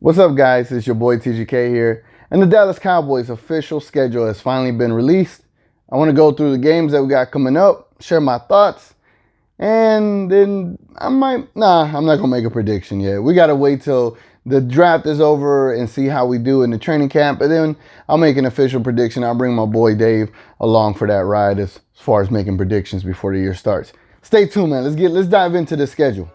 What's up, guys? It's your boy TGK here, and the Dallas Cowboys official schedule has finally been released. I want to go through the games that we got coming up, share my thoughts, and then I'm not gonna make a prediction yet. We gotta wait till the draft is over and see how we do in the training camp, and then I'll make an official prediction. I'll bring my boy Dave along for that ride as far as making predictions before the year starts. Stay tuned, man. Let's dive into the schedule.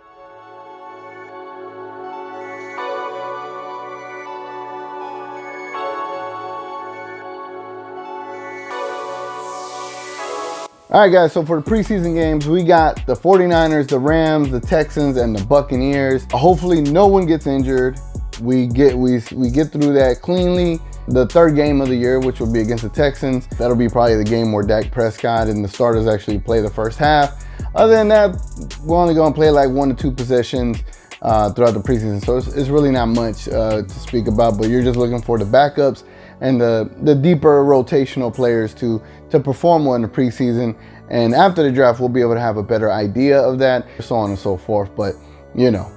All right, guys, so for the preseason games, we got the 49ers, the Rams, the Texans, and the Buccaneers. Hopefully no one gets injured. We get through that cleanly. The third game of the year, which will be against the Texans, that'll be probably the game where Dak Prescott and the starters actually play the first half. Other than that, we're only going to play like 1 to 2 possessions throughout the preseason, so it's really not much to speak about, but you're just looking for the backups and the deeper rotational players to perform well in the preseason. And after the draft, we'll be able to have a better idea of that, so on and so forth. But, you know,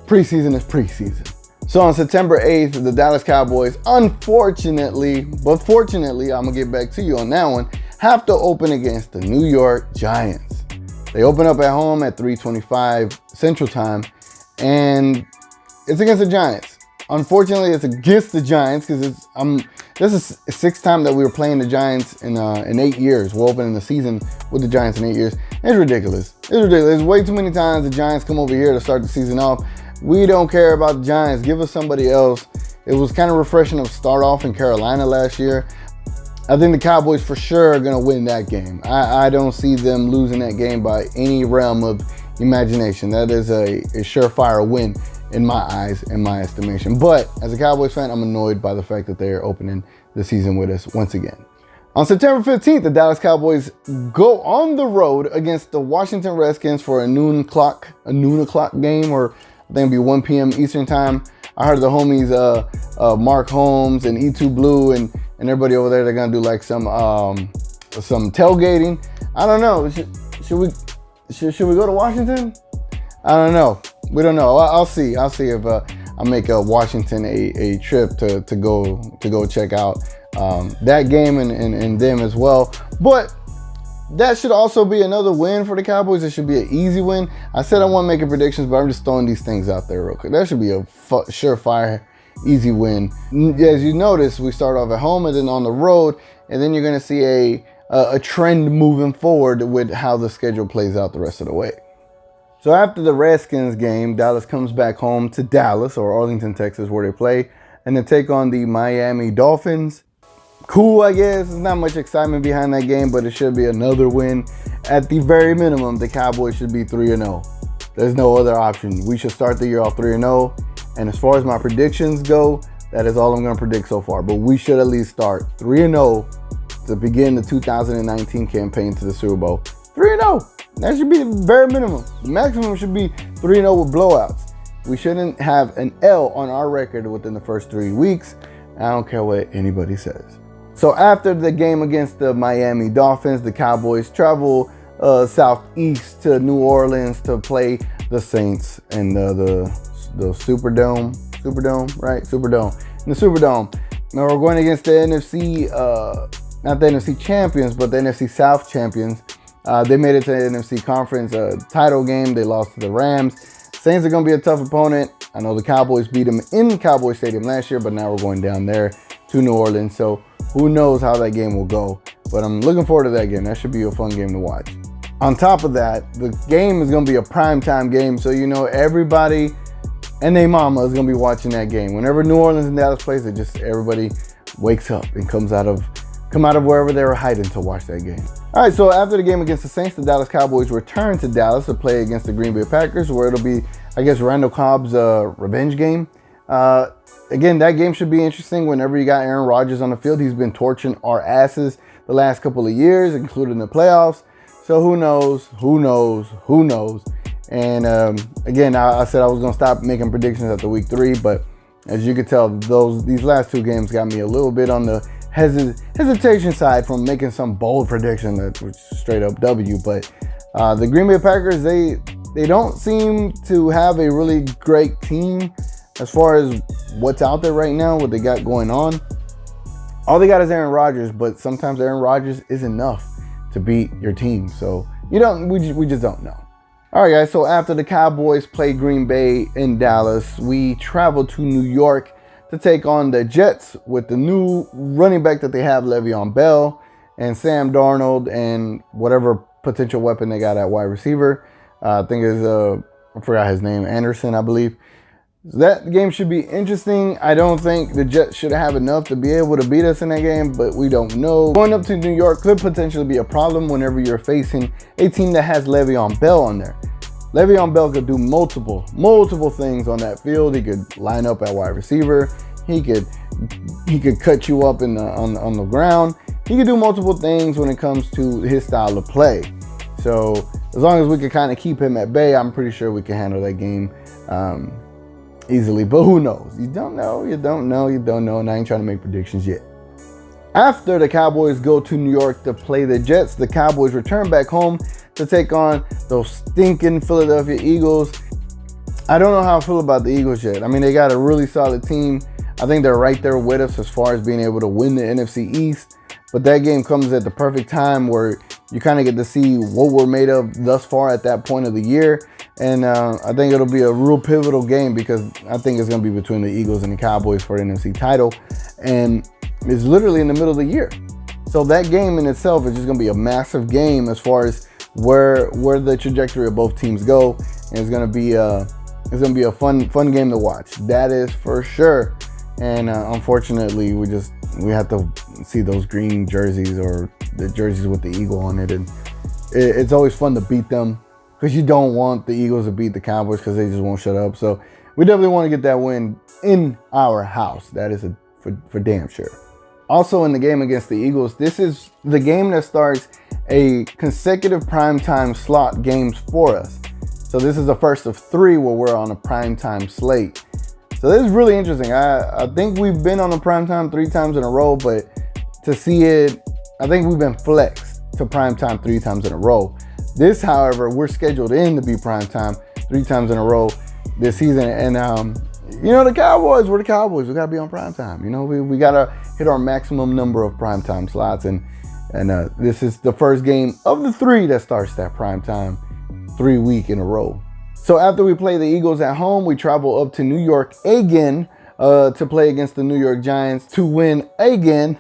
preseason is preseason. So on September 8th, the Dallas Cowboys, unfortunately, but fortunately, I'm going to get back to you on that one, have to open against the New York Giants. They open up at home at 3:25 Central Time, and it's against the Giants. Unfortunately, it's against the Giants because this is the 6th time that we were playing the Giants in 8 years. We're opening the season with the Giants in 8 years. It's ridiculous. It's ridiculous. Way too many times the Giants come over here to start the season off. We don't care about the Giants. Give us somebody else. It was kind of refreshing to start off in Carolina last year. I think the Cowboys for sure are going to win that game. I don't see them losing that game by any realm of imagination. That is a surefire win in my eyes, in my estimation. But as a Cowboys fan, I'm annoyed by the fact that they are opening the season with us once again. On September 15th, the Dallas Cowboys go on the road against the Washington Redskins for a noon o'clock game, or I think it'll be 1 p.m. Eastern time. I heard the homies Mark Holmes and E2 Blue and everybody over there, they're gonna do like some tailgating. I don't know. Should we go to Washington? I don't know. We don't know. I'll see. I'll see if I make Washington a trip to go check out that game and them as well. But that should also be another win for the Cowboys. It should be an easy win. I said I want making predictions, but I'm just throwing these things out there real quick. That should be a surefire, easy win. As you notice, we start off at home and then on the road, and then you're going to see a trend moving forward with how the schedule plays out the rest of the way. So after the Redskins game, Dallas comes back home to Dallas, or Arlington, Texas, where they play, and they take on the Miami Dolphins. Cool, I guess. There's not much excitement behind that game, but it should be another win. At the very minimum, the Cowboys should be 3-0. There's no other option. We should start the year off 3-0. And as far as my predictions go, that is all I'm going to predict so far. But we should at least start 3-0 to begin the 2019 campaign to the Super Bowl. 3-0. That should be the very minimum. The maximum should be 3-0 with blowouts. We shouldn't have an L on our record within the first 3 weeks. I don't care what anybody says. So after the game against the Miami Dolphins, the Cowboys travel southeast to New Orleans to play the Saints in the Superdome, right? Superdome. In the Superdome. Now we're going against the NFC, not the NFC champions, but the NFC South champions. They made it to the NFC Conference title game. They lost to the Rams. Saints are going to be a tough opponent. I know the Cowboys beat them in Cowboy Stadium last year, but now we're going down there to New Orleans. So who knows how that game will go. But I'm looking forward to that game. That should be a fun game to watch. On top of that, the game is going to be a primetime game. So, you know, everybody and their mama is going to be watching that game. Whenever New Orleans and Dallas plays, everybody wakes up and come out of wherever they were hiding to watch that game. All right, so after the game against the Saints, the Dallas Cowboys return to Dallas to play against the Green Bay Packers, where it'll be, I guess, Randall Cobb's revenge game. Again, that game should be interesting whenever you got Aaron Rodgers on the field. He's been torching our asses the last couple of years, including the playoffs. So who knows? And again, I said I was going to stop making predictions after week 3, but as you can tell, these last 2 games got me a little bit on the hesitation side from making some bold prediction that was straight up W. But the Green Bay Packers, they don't seem to have a really great team. as far as what's out there right now, what they got going on, all they got is Aaron Rodgers, but sometimes Aaron Rodgers is enough to beat your team. So we just don't know. All right, guys, so after the Cowboys play Green Bay in Dallas, we travel to New York to take on the Jets with the new running back that they have, Le'Veon Bell, and Sam Darnold, and whatever potential weapon they got at wide receiver. I think is I forgot his name, Anderson, I believe. So that game should be interesting. I don't think the Jets should have enough to be able to beat us in that game, but we don't know. Going up to New York could potentially be a problem whenever you're facing a team that has Le'Veon Bell on there. Le'Veon Bell could do multiple things on that field. He could line up at wide receiver. He could cut you up on the ground. He could do multiple things when it comes to his style of play. So as long as we can kind of keep him at bay, I'm pretty sure we can handle that game easily. But who knows? You don't know, and I ain't trying to make predictions yet. After the Cowboys go to New York to play the Jets, the Cowboys return back home to take on those stinking Philadelphia Eagles. I don't know how I feel about the Eagles yet. I mean, they got a really solid team. I think they're right there with us as far as being able to win the NFC East. But that game comes at the perfect time where you kind of get to see what we're made of thus far at that point of the year. And I think it'll be a real pivotal game because I think it's going to be between the Eagles and the Cowboys for the NFC title. And it's literally in the middle of the year. So that game in itself is just going to be a massive game as far as where the trajectory of both teams go. And it's going to be a fun game to watch. That is for sure. And unfortunately, we have to see those green jerseys or the jerseys with the eagle on it. And it's always fun to beat them because you don't want the Eagles to beat the Cowboys because they just won't shut up. So we definitely want to get that win in our house. That is for damn sure. Also in the game against the Eagles, this is the game that starts a consecutive primetime slot games for us. So this is the first of 3 where we're on a primetime slate. So this is really interesting. I think we've been on a primetime 3 times in a row, but to see it, I think we've been flexed to primetime 3 times in a row. This, however, we're scheduled in to be primetime 3 times in a row this season. And, the Cowboys, we're the Cowboys. We got to be on primetime. We got to hit our maximum number of primetime slots. And this is the first game of the 3 that starts that primetime 3 week in a row. So after we play the Eagles at home, we travel up to New York again to play against the New York Giants to win again.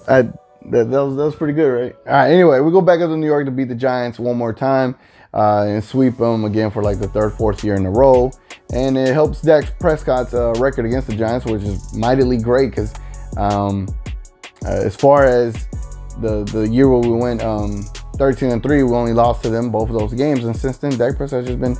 That was pretty good, right? All right, anyway, we go back up to New York to beat the Giants one more time and sweep them again for like the 3rd, 4th year in a row. And it helps Dak Prescott's record against the Giants, which is mightily great because as far as the year where we went 13-3, we only lost to them both of those games, and since then Dak Prescott's just been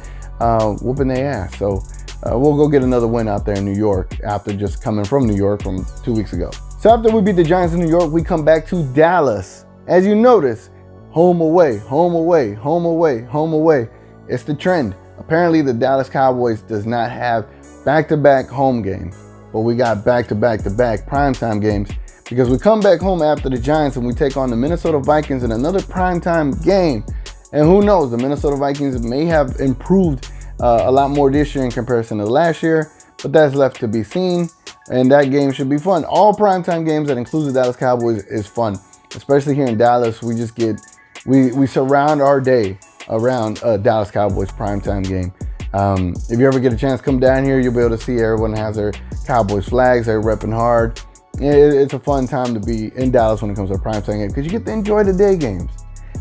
whooping their ass. So we'll go get another win out there in New York after just coming from New York from 2 weeks ago. So after we beat the Giants in New York, we come back to Dallas. As you notice, home away, home away, home away, home away. It's the trend. Apparently the Dallas Cowboys does not have back-to-back home games, but we got back-to-back-to-back primetime games. Because we come back home after the Giants and we take on the Minnesota Vikings in another primetime game. And who knows, the Minnesota Vikings may have improved a lot more this year in comparison to last year, but that's left to be seen. And that game should be fun. All primetime games that include the Dallas Cowboys is fun, especially here in Dallas. We surround our day around a Dallas Cowboys primetime game. If you ever get a chance to come down here, you'll be able to see everyone has their Cowboys flags. They're repping hard. It's a fun time to be in Dallas when it comes to a primetime game because you get to enjoy the day games.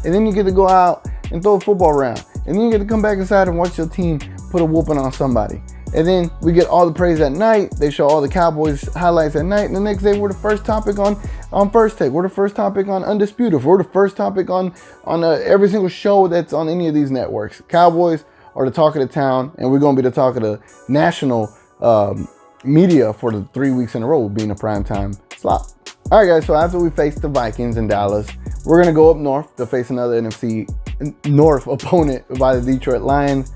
And then you get to go out and throw a football around. And then you get to come back inside and watch your team put a whooping on somebody. And then we get all the praise at night. They show all the Cowboys highlights at night. And the next day, we're the first topic on First Take. We're the first topic on Undisputed. We're the first topic on every single show that's on any of these networks. Cowboys are the talk of the town. And we're going to be the talk of the national media for the 3 weeks in a row being a primetime slot. All right, guys, so after we face the Vikings in Dallas, we're going to go up north to face another NFC North opponent by the Detroit Lions.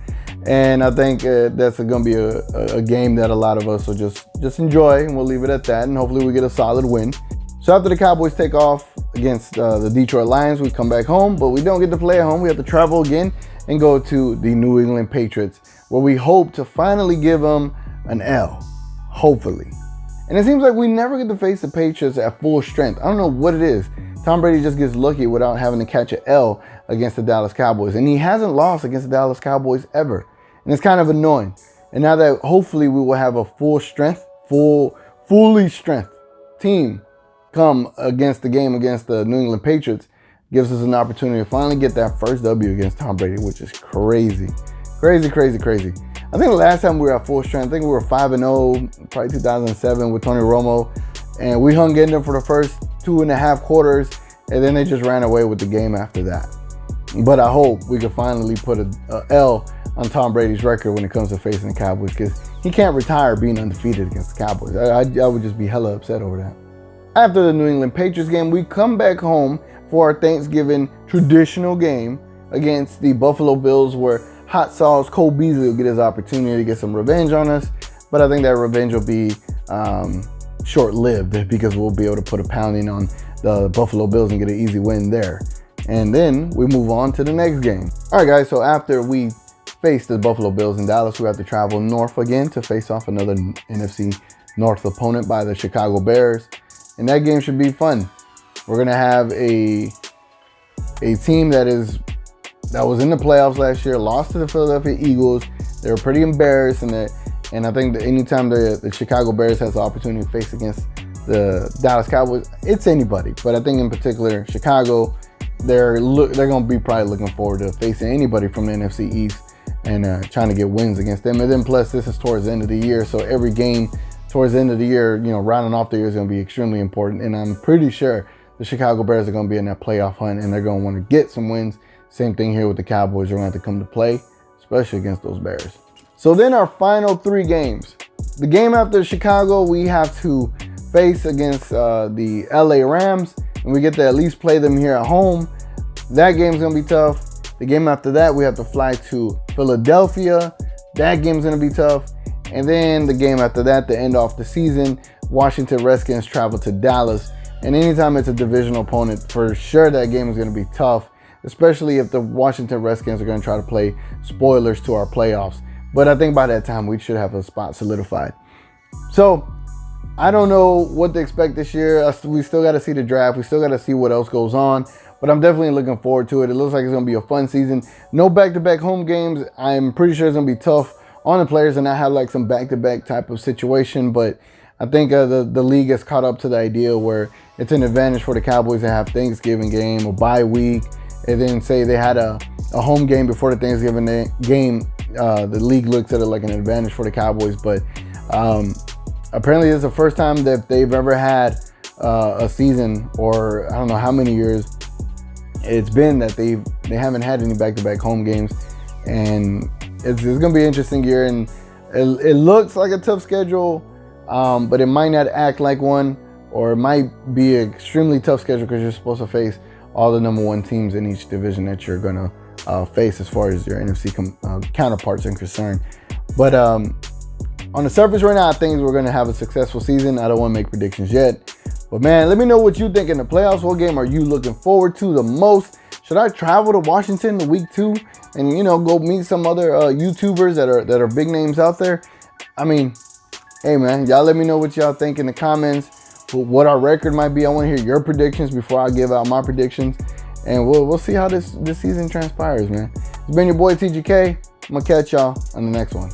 And I think that's going to be a game that a lot of us will just enjoy, and we'll leave it at that. And hopefully we get a solid win. So after the Cowboys take off against the Detroit Lions, we come back home, but we don't get to play at home. We have to travel again and go to the New England Patriots where we hope to finally give them an L, hopefully. And it seems like we never get to face the Patriots at full strength. I don't know what it is. Tom Brady just gets lucky without having to catch an L against the Dallas Cowboys. And he hasn't lost against the Dallas Cowboys ever. And it's kind of annoying. And now that hopefully we will have a fully strength team come against the game against the New England Patriots, gives us an opportunity to finally get that first W against Tom Brady, which is crazy. Crazy, crazy, crazy. I think the last time we were at full strength, I think we were 5-0, probably 2007 with Tony Romo. And we hung in there for the first 2.5 quarters, and then they just ran away with the game after that. But I hope we can finally put a L on Tom Brady's record when it comes to facing the Cowboys, because he can't retire being undefeated against the Cowboys. I would just be hella upset over that. After the New England Patriots game, we come back home for our Thanksgiving traditional game against the Buffalo Bills, where Hot Sauce Cole Beasley will get his opportunity to get some revenge on us. But I think that revenge will be short-lived, because we'll be able to put a pounding on the Buffalo Bills and get an easy win there. And then we move on to the next game. All right, guys, so after we face the Buffalo Bills in Dallas, we have to travel north again to face off another NFC North opponent by the Chicago Bears. And that game should be fun. We're going to have a team that was in the playoffs last year, lost to the Philadelphia Eagles. They were pretty embarrassed, and I think that anytime the Chicago Bears has the opportunity to face against the Dallas Cowboys, it's anybody. But I think in particular, Chicago, they're going to be probably looking forward to facing anybody from the NFC East and trying to get wins against them. And then plus, this is towards the end of the year, so every game towards the end of the year, rounding off the year is going to be extremely important. And I'm pretty sure the Chicago Bears are going to be in that playoff hunt, and they're going to want to get some wins. Same thing here with the Cowboys. They're going to have to come to play, especially against those Bears. So then our final 3 games. The game after Chicago, we have to face against the LA Rams, and we get to at least play them here at home. That game's going to be tough. The game after that, we have to fly to Philadelphia. That game's going to be tough. And then the game after that, to end off the season, Washington Redskins travel to Dallas. And anytime it's a divisional opponent, for sure that game is going to be tough, especially if the Washington Redskins are going to try to play spoilers to our playoffs. But I think by that time, we should have a spot solidified. So I don't know what to expect this year. We still got to see the draft. We still got to see what else goes on. But I'm definitely looking forward to it. It looks like it's going to be a fun season. No back-to-back home games. I'm pretty sure it's going to be tough on the players and not have like some back-to-back type of situation. But I think the league has caught up to the idea where it's an advantage for the Cowboys to have Thanksgiving game or bye week. And then say they had a home game before the Thanksgiving game. The league looks at it like an advantage for the Cowboys. But apparently it's the first time that they've ever had a season, or I don't know how many years it's been, that they haven't had any back-to-back home games. And it's going to be an interesting year, and it looks like a tough schedule, but it might not act like one, or it might be an extremely tough schedule because you're supposed to face all the number 1 teams in each division that you're going to face as far as your NFC counterparts are concerned. But on the surface right now, I think we're going to have a successful season. I don't want to make predictions yet. But man, let me know what you think in the playoffs. What game are you looking forward to the most? Should I travel to Washington in week 2 and go meet some other YouTubers that are big names out there? I mean, hey man, y'all let me know what y'all think in the comments. What our record might be. I want to hear your predictions before I give out my predictions, and we'll see how this season transpires, man. It's been your boy TGK. I'm gonna catch y'all on the next one.